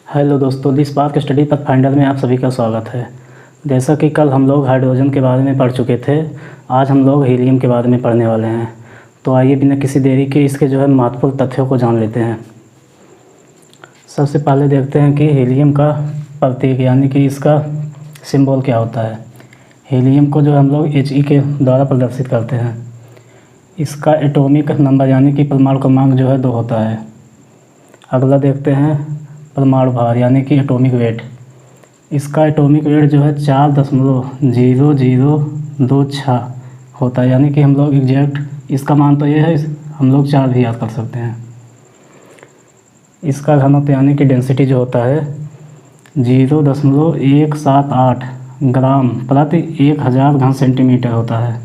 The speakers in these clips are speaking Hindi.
हेलो दोस्तों, दिस पार्क स्टडी पाथफाइंडर में आप सभी का स्वागत है। जैसा कि कल हम लोग हाइड्रोजन के बारे में पढ़ चुके थे, आज हम लोग हीलियम के बारे में पढ़ने वाले हैं। तो आइए बिना किसी देरी के इसके महत्वपूर्ण तथ्यों को जान लेते हैं। सबसे पहले देखते हैं कि हीलियम का प्रतीक यानी कि इसका सिंबल क्या होता है। हीलियम को हम लोग He के द्वारा प्रदर्शित करते हैं। इसका एटॉमिक नंबर यानी कि परमाणु क्रमांक 2 होता है। अगला देखते हैं परमाणु भार यानी कि एटॉमिक वेट। इसका एटॉमिक वेट 4.0026 होता है, यानी कि हम लोग एग्जैक्ट इसका मान तो ये है, हम लोग 4 भी याद कर सकते हैं। इसका घनत्व यानी कि डेंसिटी होता है 0.178 ग्राम प्रति 1000 घन सेंटीमीटर होता है।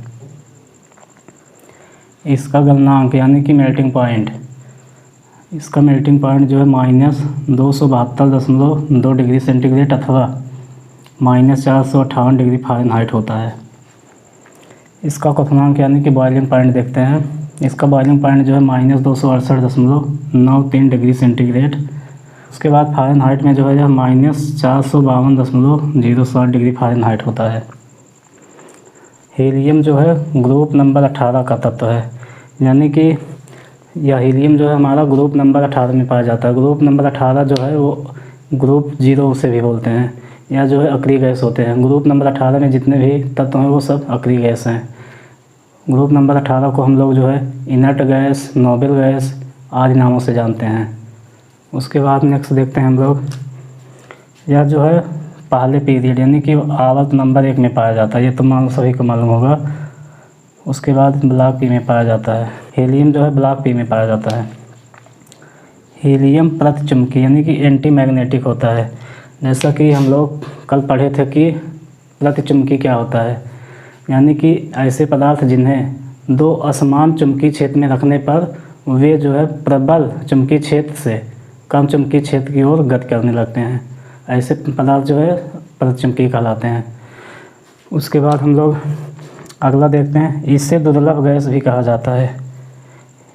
इसका गलनांक यानी कि मेल्टिंग पॉइंट, इसका मेल्टिंग पॉइंट -272.2 डिग्री सेंटीग्रेड अथवा -458 डिग्री फ़ारेनहाइट होता है। इसका क्वथनांक यानी कि बॉइलिंग पॉइंट देखते हैं। इसका बॉइलिंग पॉइंट -268.93 डिग्री सेंटीग्रेड। उसके बाद फ़ारेनहाइट में -452.07 डिग्री फ़ारेनहाइट होता है। हीलियम ग्रुप नंबर 18 का तत्व है, यानी कि यह हीलियम हमारा ग्रुप नंबर 18 में पाया जाता है। ग्रुप नंबर 18 वो ग्रुप 0 उसे भी बोलते हैं, या अक्रिय गैस होते हैं। ग्रुप नंबर 18 में जितने भी तत्व हैं वो सब अक्रिय गैस हैं। ग्रुप नंबर 18 को हम लोग इनर्ट गैस, नोबल गैस आदि नामों से जानते हैं। उसके बाद नेक्स्ट देखते हैं हम लोग, यह पहले पीरियड यानी कि आवर्त नंबर 1 में पाया जाता है। ये तो सभी को मालूम होगा। उसके बाद ब्लॉक पी में पाया जाता है। हीलियम ब्लॉक पी में पाया जाता है। हीलियम प्रतिचुंबकी यानी कि एंटी मैग्नेटिक होता है। जैसा कि हम लोग कल पढ़े थे कि प्रतिचुंबकी क्या होता है, यानी कि ऐसे पदार्थ जिन्हें दो असमान चुंबकीय क्षेत्र में रखने पर वे प्रबल चुंबकीय क्षेत्र से कम चुंबकीय क्षेत्र की ओर गति करने लगते हैं। ऐसे पदार्थ प्रतिचुंबकीय कहलाते हैं। उसके बाद हम लोग अगला देखते हैं, इसे दुर्लभ गैस भी कहा जाता है।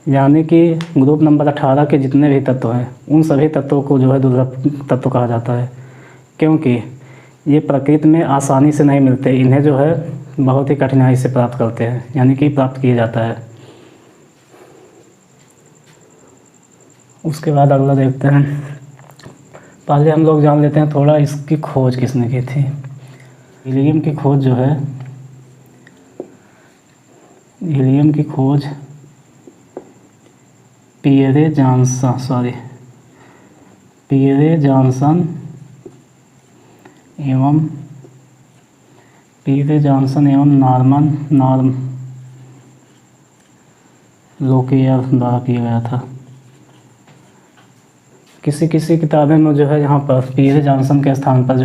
यानी कि ग्रुप नंबर 18 के जितने भी तत्व हैं उन सभी तत्वों को दुर्लभ तत्व कहा जाता है, क्योंकि ये प्रकृति में आसानी से नहीं मिलते। इन्हें बहुत ही कठिनाई से प्राप्त करते हैं, यानी कि प्राप्त किया जाता है। उसके बाद अगला देखते हैं, पहले हम लोग जान लेते हैं थोड़ा इसकी खोज किसने की थी। हीलियम की खोज हीलियम की खोज पियरे जॉनसन एवं नॉर्मन लोकेयर द्वारा किया गया था। किसी किताबें में यहाँ पर पियरे जॉनसन के स्थान पर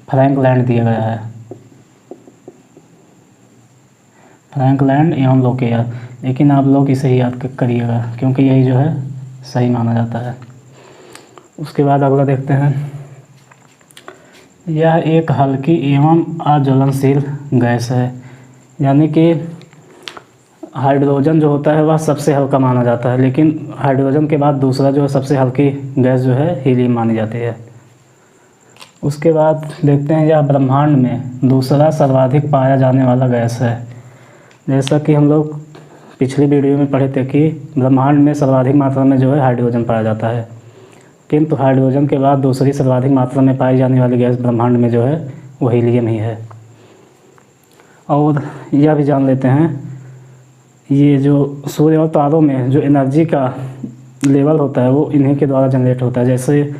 फ्रैंक लैंड दिया गया है। फ्रैंक लैंड एवं लोकेयर, लेकिन आप लोग इसे ही याद करिएगा क्योंकि यही सही माना जाता है। उसके बाद अगला देखते हैं, यह एक हल्की एवं अज्वलनशील गैस है। यानी कि हाइड्रोजन होता है वह सबसे हल्का माना जाता है, लेकिन हाइड्रोजन के बाद दूसरा सबसे हल्की गैस हीलियम मानी जाती है। उसके बाद देखते हैं, यह ब्रह्मांड में दूसरा सर्वाधिक पाया जाने वाला गैस है। जैसा कि हम लोग पिछली वीडियो में पढ़े थे कि ब्रह्मांड में सर्वाधिक मात्रा में हाइड्रोजन पाया जाता है, किंतु हाइड्रोजन के बाद दूसरी सर्वाधिक मात्रा में पाई जाने वाली गैस ब्रह्मांड में वो हीलियम ही है। और यह भी जान लेते हैं, ये सूर्य और तारों में एनर्जी का लेवल होता है वो इन्हीं के द्वारा जनरेट होता है। जैसे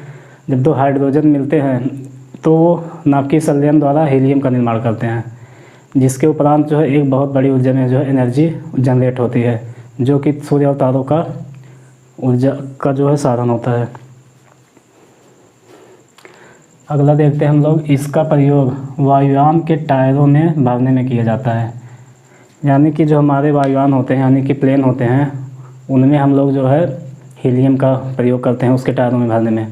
जब 2 हाइड्रोजन मिलते हैं तो वो नाभिकीय संलयन द्वारा हीलियम का निर्माण करते हैं, जिसके उपरांत एक बहुत बड़ी ऊर्जा में एनर्जी जनरेट होती है, जो कि सूर्य और तारों का ऊर्जा का साधन होता है। अगला देखते हैं हम लोग, इसका प्रयोग वायुयान के टायरों में भरने में किया जाता है। यानी कि हमारे वायुयान होते हैं यानी कि प्लेन होते हैं, उनमें हम लोग हीलियम का प्रयोग करते हैं उसके टायरों में भरने में।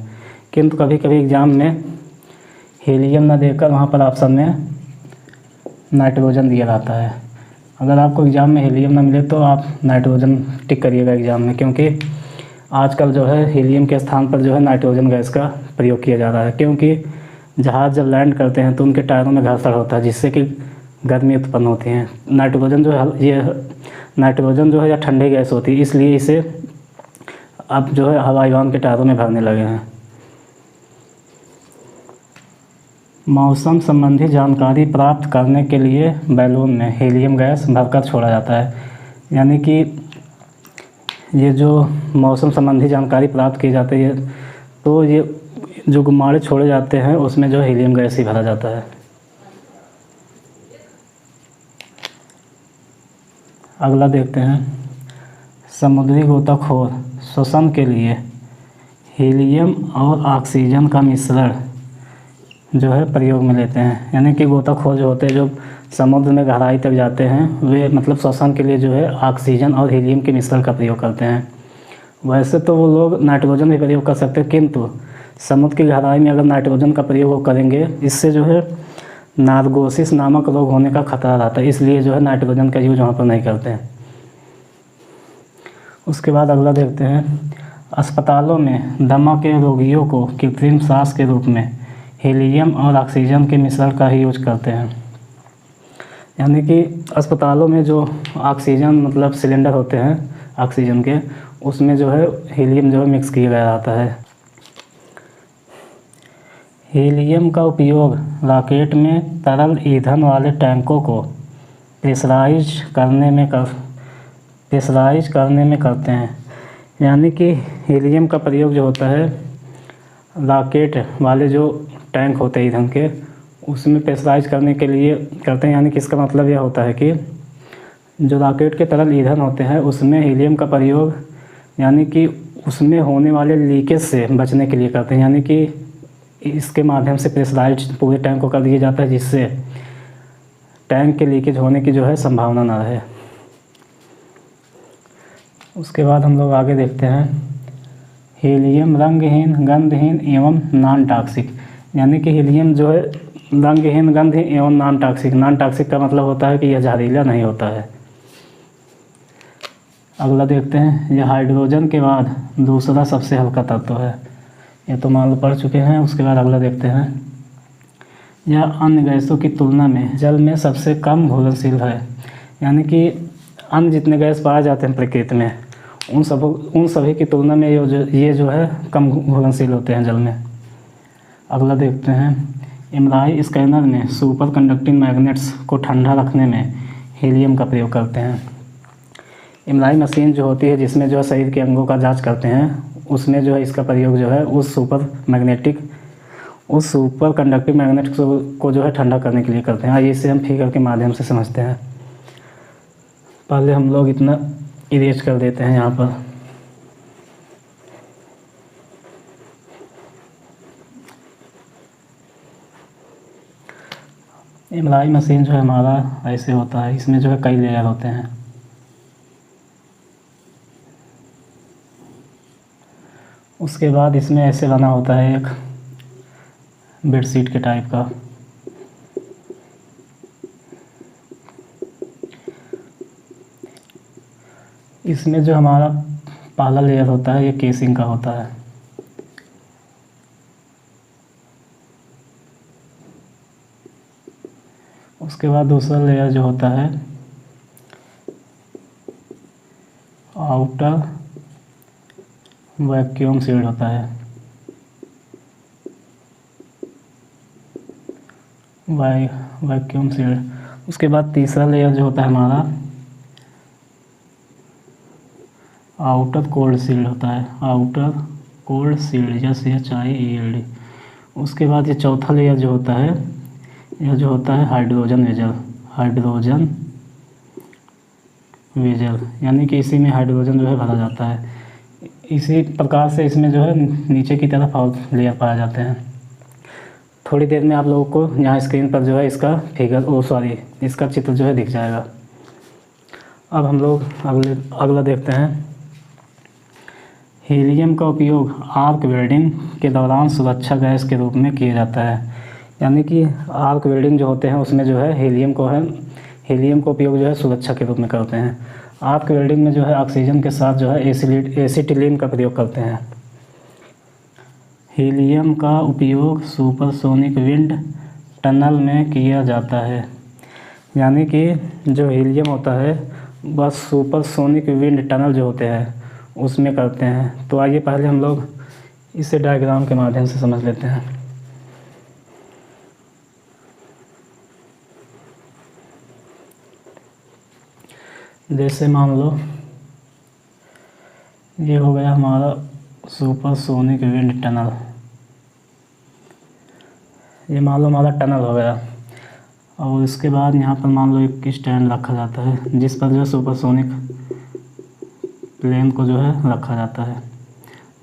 किंतु कभी कभी एग्ज़ाम में हीलियम न देकर वहाँ पर ऑप्शन में नाइट्रोजन दिया रहता है। अगर आपको एग्ज़ाम में हीलियम ना मिले तो आप नाइट्रोजन टिक करिएगा एग्ज़ाम में, क्योंकि आजकल जो है हीलियम के स्थान पर जो है नाइट्रोजन गैस का प्रयोग किया जा रहा है, क्योंकि जहाज़ जब लैंड करते हैं तो उनके टायरों में घर्षण होता है, जिससे कि गर्मी उत्पन्न होती है। नाइट्रोजन जो है या ठंडी गैस होती है, इसलिए इसे अब जो है हवाई वाहन के टायरों में भरने लगे हैं। मौसम संबंधी जानकारी प्राप्त करने के लिए बैलून में हीलियम गैस भरकर छोड़ा जाता है। यानी कि ये जो मौसम संबंधी जानकारी प्राप्त की जाती है, तो ये जो गुब्बारे छोड़े जाते हैं उसमें जो हीलियम गैस ही भरा जाता है। अगला देखते हैं, समुद्री गोताखोर श्वसन के लिए हीलियम और ऑक्सीजन का मिश्रण जो है प्रयोग में लेते हैं। यानी कि गोताखोर जो होते हैं, जो समुद्र में गहराई तक जाते हैं, वे मतलब श्वसन के लिए जो है ऑक्सीजन और हीलियम के मिश्रण का प्रयोग करते हैं। वैसे तो वो लोग नाइट्रोजन भी प्रयोग कर सकते हैं, किंतु समुद्र की गहराई में अगर नाइट्रोजन का प्रयोग वो करेंगे, इससे जो है नार्कोसिस नामक रोग होने का खतरा रहता है, इसलिए जो है नाइट्रोजन का यूज वहाँ पर नहीं करते हैं। उसके बाद अगला देखते हैं, अस्पतालों में दमा के रोगियों को कृत्रिम सांस के रूप में हीलियम और ऑक्सीजन के मिश्रण का ही यूज करते हैं। यानी कि अस्पतालों में जो ऑक्सीजन मतलब सिलेंडर होते हैं ऑक्सीजन के, उसमें जो है हीलियम जो है मिक्स किया गया रहता है। हीलियम का उपयोग रॉकेट में तरल ईंधन वाले टैंकों को प्रेशराइज करने में करते हैं। यानी कि हीलियम का प्रयोग जो होता है रॉकेट वाले जो टैंक होते हैं ईंधन के, उसमें प्रेशराइज करने के लिए करते हैं। यानी कि इसका मतलब यह होता है कि जो रॉकेट के तरल ईंधन होते हैं उसमें हीलियम का प्रयोग यानी कि उसमें होने वाले लीकेज से बचने के लिए करते हैं। यानी कि इसके माध्यम से प्रेशराइज पूरे टैंक को कर दिया जाता है, जिससे टैंक के लीकेज होने की जो है संभावना ना रहे। उसके बाद हम लोग आगे देखते हैं, हीलियम रंगहीन, गंधहीन एवं नॉन टॉक्सिक। यानी कि हीलियम जो है रंगहीन, गंधहीन एवं नॉन टॉक्सिक। नॉन टॉक्सिक का मतलब होता है कि यह जहरीला नहीं होता है। अगला देखते हैं, यह हाइड्रोजन के बाद दूसरा सबसे हल्का तत्व है। ये तो मान लो पढ़ चुके हैं। उसके बाद अगला देखते हैं, यह अन्य गैसों की तुलना में जल में सबसे कम घुलनशील है। यानी कि अन्य जितने गैस पाए जाते हैं प्रकृति में, उन सभी की तुलना में ये जो है कम घुलनशील होते हैं जल में। अगला देखते हैं, एमआरआई स्कैनर में सुपर कंडक्टिंग मैग्नेट्स को ठंडा रखने में हीलियम का प्रयोग करते हैं। एमआरआई मशीन जो होती है जिसमें जो है शरीर के अंगों का जांच करते हैं, उसमें जो है इसका प्रयोग जो है उस सुपर कंडक्टिंग मैग्नेट को जो है ठंडा करने के लिए करते हैं। आइए इसे हम फिगर के माध्यम से समझते हैं। पहले हम लोग इतना इरेज कर देते हैं यहाँ पर। एमआरआई मशीन जो है हमारा ऐसे होता है, इसमें जो है कई लेयर होते हैं। उसके बाद इसमें ऐसे बना होता है एक बेडशीट के टाइप का। इसमें जो हमारा पहला लेयर होता है ये केसिंग का होता है। उसके बाद दूसरा लेयर जो होता है आउटर वैक्यूम सील्ड होता है। Vacuum sealed. उसके बाद तीसरा लेयर जो होता है हमारा आउटर कोल्ड सील्ड होता है। Outer cold sealed, SHIELD। उसके बाद ये चौथा लेयर जो होता है, यह जो होता है हाइड्रोजन वेजल। यानी कि इसी में हाइड्रोजन जो है भरा जाता है। इसी प्रकार से इसमें जो है नीचे की तरफ और लेयर पाए जाते हैं। थोड़ी देर में आप लोगों को यहाँ स्क्रीन पर जो है इसका इसका चित्र जो है दिख जाएगा। अब हम लोग अगला देखते हैं, हीलियम का उपयोग आर्क वेल्डिंग के दौरान सुरक्षा गैस के रूप में किया जाता है। यानी कि आर्क वेल्डिंग जो होते हैं उसमें जो है हीलियम का उपयोग जो है सुरक्षा के रूप में करते हैं। आर्क वेल्डिंग में जो है ऑक्सीजन के साथ जो है एसिटिलीन का प्रयोग करते हैं। हीलियम का उपयोग सुपरसोनिक विंड टनल में किया जाता है, यानी कि जो हीलियम होता है वह सुपरसोनिक विंड टनल जो होते हैं उसमें करते हैं। तो आइए पहले हम लोग इसे डायग्राम के माध्यम से समझ लेते हैं। जैसे मान लो ये हो गया हमारा सुपरसोनिक विंड टनल, ये मान लो हमारा टनल हो गया। और इसके बाद यहाँ पर मान लो एक स्टैंड रखा जाता है जिस पर जो है सुपरसोनिक प्लेन को जो है रखा जाता है।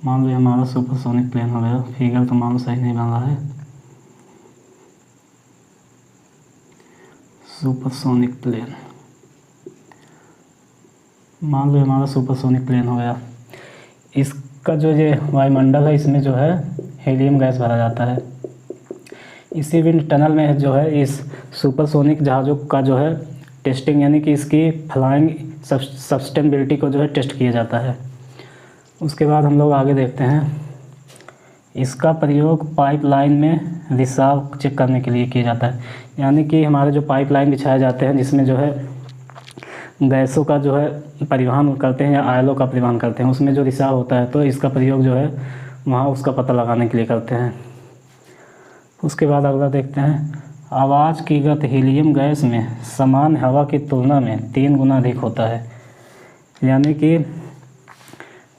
मान लो ये हमारा सुपरसोनिक प्लेन हो गया। फिगर तो मान लो सही नहीं बन रहा है। सुपरसोनिक प्लेन, मान लो हमारा सुपरसोनिक प्लेन हो गया। इसका जो ये वायुमंडल है इसमें जो है हीलियम गैस भरा जाता है। इसी विंड टनल में जो है इस सुपरसोनिक जहाज़ों का जो है टेस्टिंग, यानी कि इसकी फ्लाइंग सस्टेनेबिलिटी को जो है टेस्ट किया जाता है। उसके बाद हम लोग आगे देखते हैं। इसका प्रयोग पाइपलाइन में रिसाव चेक करने के लिए किया जाता है, यानी कि हमारे जो पाइपलाइन बिछाए जाते हैं जिसमें जो है गैसों का जो है परिवहन करते हैं या आयलों का परिवहन करते हैं, उसमें जो रिसाव होता है तो इसका प्रयोग जो है वहाँ उसका पता लगाने के लिए करते हैं। उसके बाद अगला देखते हैं। आवाज़ की गति हीलियम गैस में समान हवा की तुलना में 3 गुना अधिक होता है, यानी कि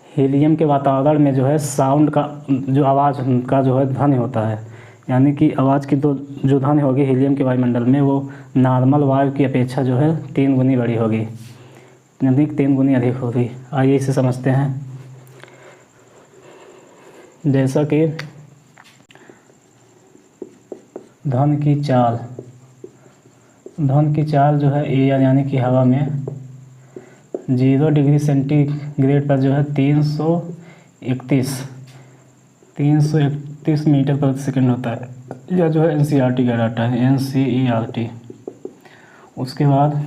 हीलियम के वातावरण में जो है साउंड का जो आवाज़ का जो है ध्वनि होता है, यानी कि आवाज़ की तो जो ध्वनि होगी हीलियम के वायुमंडल में वो नॉर्मल वायु की अपेक्षा जो है 3 गुनी बड़ी होगी, यानी 3 गुनी अधिक होगी। आइए इसे समझते हैं। जैसा कि ध्वनि की चाल जो है एयर यानी कि हवा में 0 डिग्री सेंटीग्रेड पर जो है 331 मीटर प्रति सेकंड होता है। यह जो है NCERT का डाटा है, NCERT। उसके बाद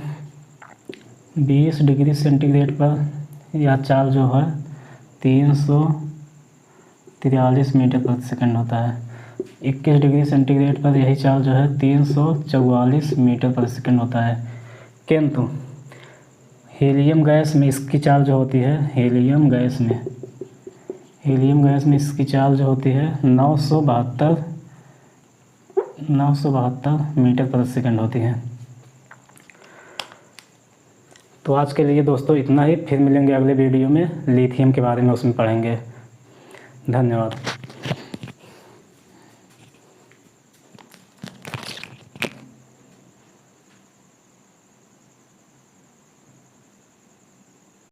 20 डिग्री सेंटीग्रेड पर यह चाल जो है 343 मीटर प्रति सेकंड होता है। 21 डिग्री सेंटीग्रेड पर यही चाल जो है 344 मीटर प्रति सेकंड होता है। किंतु हीलियम गैस में इसकी चाल जो होती है हीलियम गैस में इसकी चाल जो होती है 972 मीटर प्रति सेकंड होती है। तो आज के लिए दोस्तों इतना ही। फिर मिलेंगे अगले वीडियो में, लिथियम के बारे में उसमें पढ़ेंगे। धन्यवाद।